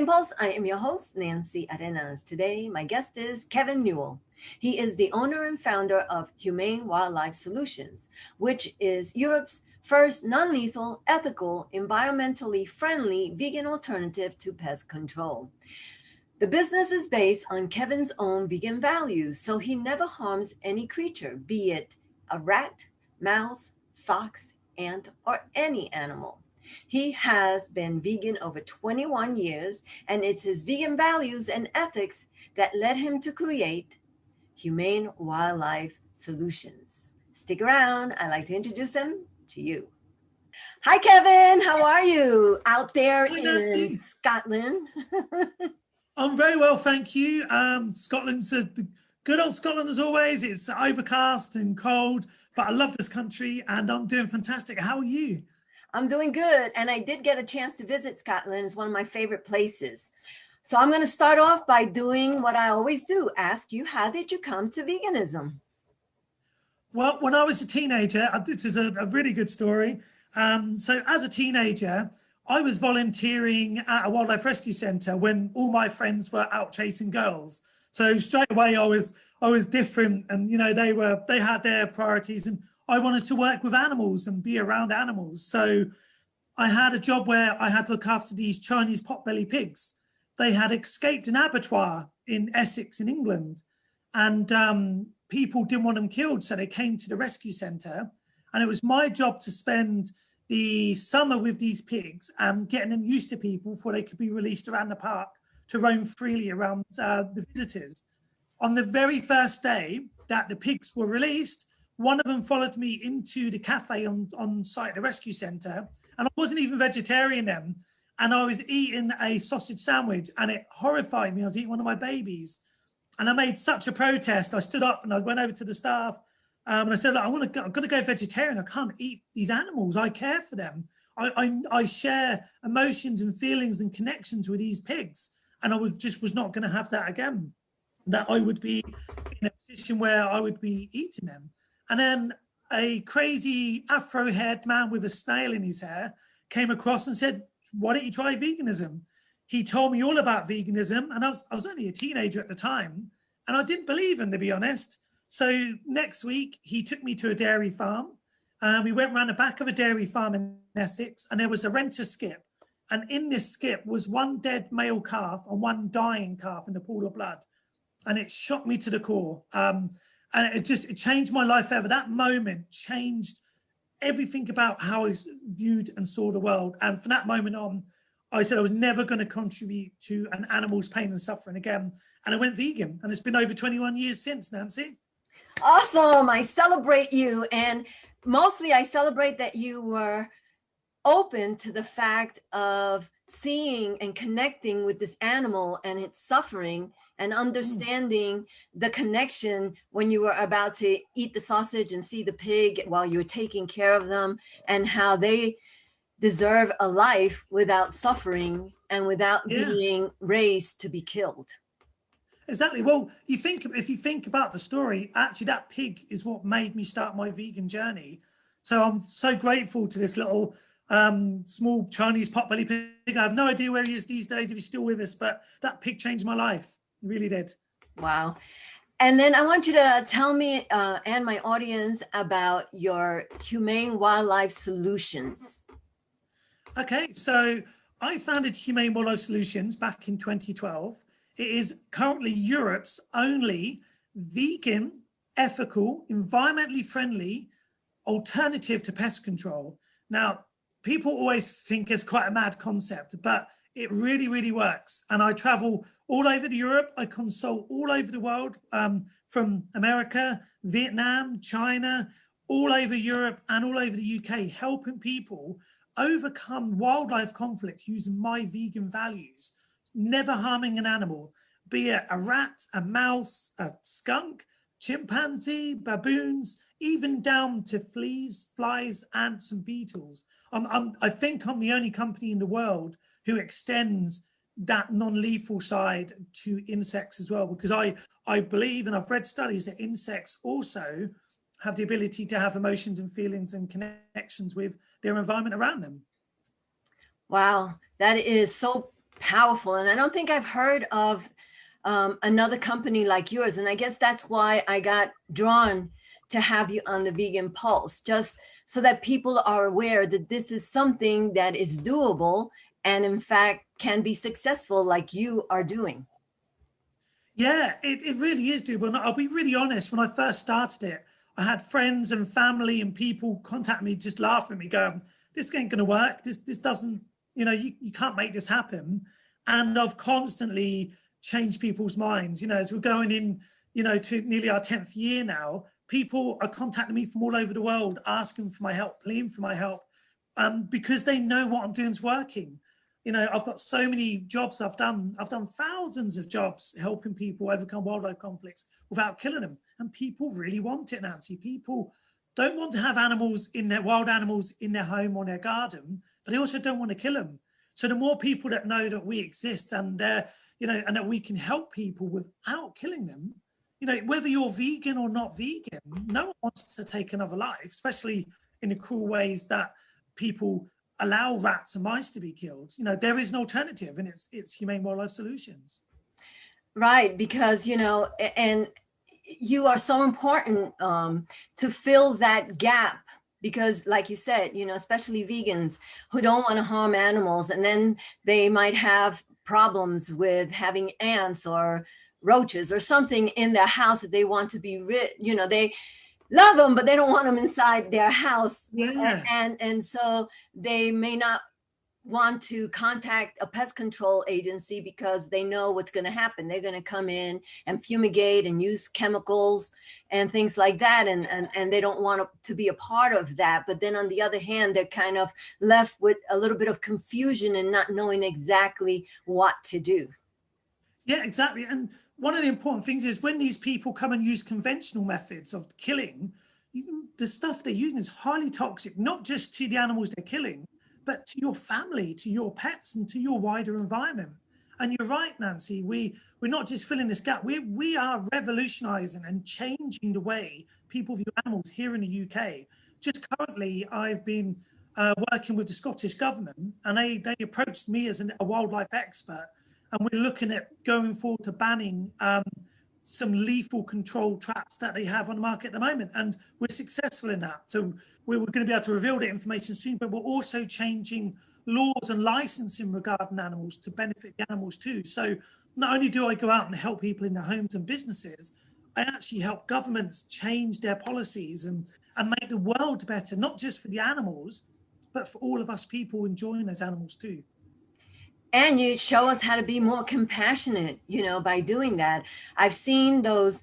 Pulse. I am your host, Nancy Arenas. Today, my guest is Kevin Newell. He is the owner and founder of Humane Wildlife Solutions, which is Europe's first non-lethal, ethical, environmentally friendly vegan alternative to pest control. The business is based on Kevin's own vegan values, so he never harms any creature, be it a rat, mouse, fox, ant, or any animal. He has been vegan over 21 years, and it's his vegan values and ethics that led him to create Humane Wildlife Solutions. Stick around. I'd like to introduce him to you. Hi, Kevin. How are you out there Hi, in Nancy. Scotland? I'm very well, thank you. Scotland's good old Scotland as always. It's overcast and cold, but I love this country and I'm doing fantastic. How are you? I'm doing good. And I did get a chance to visit Scotland. It's one of my favorite places. So I'm going to start off by doing what I always do. Ask you, how did you come to veganism? Well, when I was a teenager, this is a really good story. So as a teenager, I was volunteering at a wildlife rescue centre when all my friends were out chasing girls. So straight away I was different, and they had their priorities, and I wanted to work with animals and be around animals. So I had a job where I had to look after these Chinese potbelly pigs. They had escaped an abattoir in Essex in England, and people didn't want them killed, so they came to the rescue centre, and it was my job to spend the summer with these pigs and getting them used to people before they could be released around the park to roam freely around the visitors. On the very first day that the pigs were released, one of them followed me into the cafe on site, the rescue centre, and I wasn't even vegetarian then, and I was eating a sausage sandwich, and it horrified me. I was eating one of my babies, and I made such a protest. I stood up and I went over to the staff, and I said, look, I'm going to go vegetarian. I can't eat these animals. I care for them. I share emotions and feelings and connections with these pigs, and I was not going to have that again. That I would be in a position where I would be eating them. And then a crazy afro-haired man with a snail in his hair came across and said, why don't you try veganism? He told me all about veganism, and I was only a teenager at the time, and I didn't believe him, to be honest. So next week, he took me to a dairy farm, and we went around the back of a dairy farm in Essex, and there was a renter skip. And in this skip was one dead male calf and one dying calf in the pool of blood. And it shocked me to the core. And it changed my life forever. That moment changed everything about how I viewed and saw the world. And from that moment on, I said I was never going to contribute to an animal's pain and suffering again. And I went vegan. And it's been over 21 years since, Nancy. Awesome. I celebrate you. And mostly I celebrate that you were open to the fact of seeing and connecting with this animal and its suffering and understanding the connection when you were about to eat the sausage and see the pig while you were taking care of them, and how they deserve a life without suffering and without being raised to be killed. Exactly. Well, if you think about the story, actually that pig is what made me start my vegan journey. So I'm so grateful to this little small Chinese potbelly pig. I have no idea where he is these days, if he's still with us, but that pig changed my life. It really did. Wow. And then I want you to tell me and my audience about your Humane Wildlife Solutions. Okay, so I founded Humane Wildlife Solutions back in 2012. It is currently Europe's only vegan, ethical, environmentally friendly alternative to pest control. Now, people always think it's quite a mad concept, but it really, really works. And I travel all over Europe. I consult all over the world, from America, Vietnam, China, all over Europe and all over the UK, helping people overcome wildlife conflicts using my vegan values, never harming an animal, be it a rat, a mouse, a skunk, chimpanzee, baboons, even down to fleas, flies, ants, and beetles. I think I'm the only company in the world who extends that non-lethal side to insects as well, because I believe, and I've read studies, that insects also have the ability to have emotions and feelings and connections with their environment around them. Wow, that is so powerful. And I don't think I've heard of another company like yours. And I guess that's why I got drawn to have you on the Vegan Pulse, just so that people are aware that this is something that is doable and, in fact, can be successful like you are doing. Yeah, it really is doable. And I'll be really honest, when I first started it, I had friends and family and people contact me, just laughing at me, going, this ain't going to work. This doesn't, you can't make this happen. And I've constantly changed people's minds. As we're going in, to nearly our 10th year now, people are contacting me from all over the world, asking for my help, pleading for my help, because they know what I'm doing is working. I've got so many jobs I've done. I've done thousands of jobs helping people overcome wildlife conflicts without killing them. And people really want it, Nancy. People don't want to have wild animals in their home or their garden, but they also don't want to kill them. So the more people that know that we exist and and that we can help people without killing them, whether you're vegan or not vegan, no one wants to take another life, especially in the cruel ways that people allow rats and mice to be killed. There is an alternative, and it's Humane Wildlife Solutions. Right, because and you are so important to fill that gap. Because, like you said, especially vegans who don't want to harm animals, and then they might have problems with having ants or roaches or something in their house that they want to be rid. They love them, but they don't want them inside their house. Yeah. And so they may not want to contact a pest control agency because they know what's going to happen. They're going to come in and fumigate and use chemicals and things like that. And they don't want to be a part of that. But then on the other hand, they're kind of left with a little bit of confusion and not knowing exactly what to do. Yeah, exactly. And one of the important things is when these people come and use conventional methods of killing, the stuff they're using is highly toxic, not just to the animals they're killing, but to your family, to your pets, and to your wider environment. And you're right, Nancy, we're not just filling this gap, we are revolutionizing and changing the way people view animals here in the UK. Just currently, I've been working with the Scottish government, and they approached me as a wildlife expert, and we're looking at going forward to banning some lethal control traps that they have on the market at the moment. And we're successful in that. So we're going to be able to reveal that information soon, but we're also changing laws and licensing regarding animals to benefit the animals too. So not only do I go out and help people in their homes and businesses, I actually help governments change their policies and make the world better, not just for the animals, but for all of us people enjoying those animals too. And you show us how to be more compassionate, by doing that. I've seen those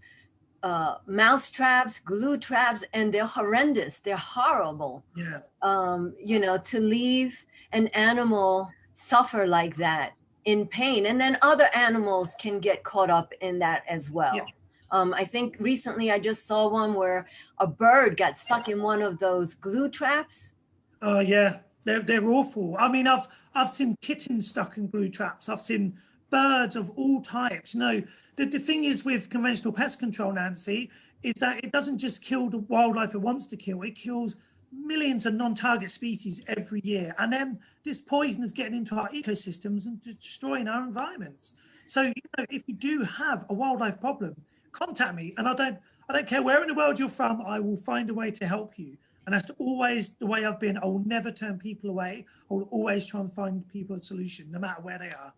mouse traps, glue traps, and they're horrendous. They're horrible. Yeah. To leave an animal suffer like that in pain. And then other animals can get caught up in that as well. Yeah. I think recently I just saw one where a bird got stuck in one of those glue traps. Oh yeah, they're awful. I mean, I've seen kittens stuck in glue traps. I've seen birds of all types. The thing is with conventional pest control, Nancy, is that it doesn't just kill the wildlife it wants to kill. It kills millions of non-target species every year, and then this poison is getting into our ecosystems and destroying our environments. So if you do have a wildlife problem, contact me, and I don't care where in the world you're from. I will find a way to help you. And that's always the way I've been. I will never turn people away. I will always try and find people a solution, no matter where they are.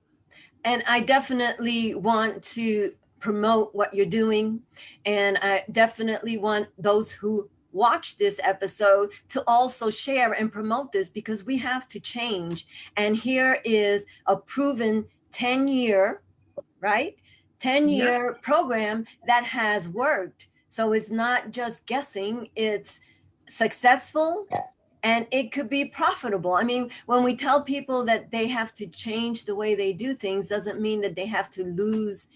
And I definitely want to promote what you're doing. And I definitely want those who watch this episode to also share and promote this, because we have to change. And here is a proven 10-year, right? 10-year program that has worked. So it's not just guessing, it's successful, and it could be profitable. I mean, when we tell people that they have to change the way they do things, doesn't mean that they have to lose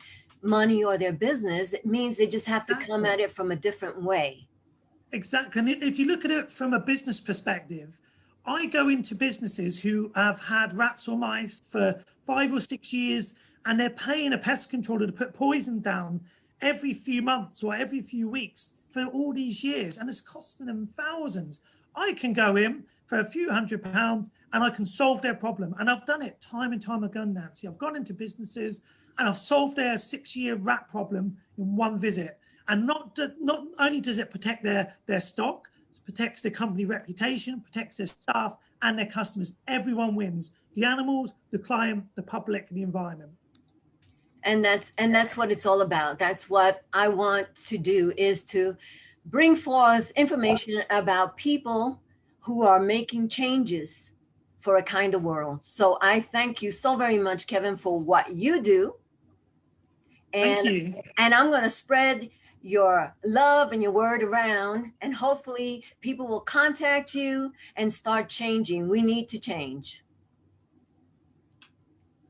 money or their business. It means they just have to come at it from a different way. Exactly. And if you look at it from a business perspective, I go into businesses who have had rats or mice for 5 or 6 years, and they're paying a pest controller to put poison down every few months or every few weeks for all these years, and it's costing them thousands. I can go in, for a few £100 and I can solve their problem. And I've done it time and time again, Nancy. I've gone into businesses and I've solved their 6-year rat problem in one visit. And not only does it protect their stock, it protects their company reputation, protects their staff and their customers. Everyone wins: the animals, the client, the public, and the environment. And that's what it's all about. That's what I want to do, is to bring forth information about people who are making changes for a kinder world. So I thank you so very much, Kevin, for what you do. Thank you. And I'm going to spread your love and your word around, and hopefully people will contact you and start changing. We need to change.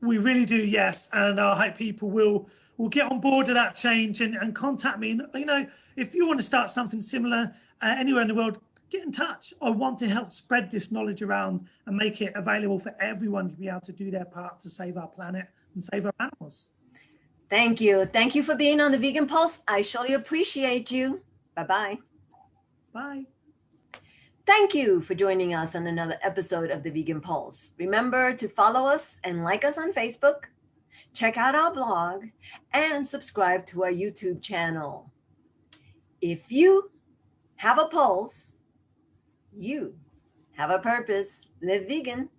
We really do, yes. And I hope people will get on board with that change and contact me. And, you know, if you want to start something similar anywhere in the world, get in touch. I want to help spread this knowledge around and make it available for everyone to be able to do their part to save our planet and save our animals. Thank you. Thank you for being on the Vegan Pulse. I surely appreciate you. Bye-bye. Bye. Thank you for joining us on another episode of the Vegan Pulse. Remember to follow us and like us on Facebook, check out our blog, and subscribe to our YouTube channel. If you have a pulse, you have a purpose. Live vegan.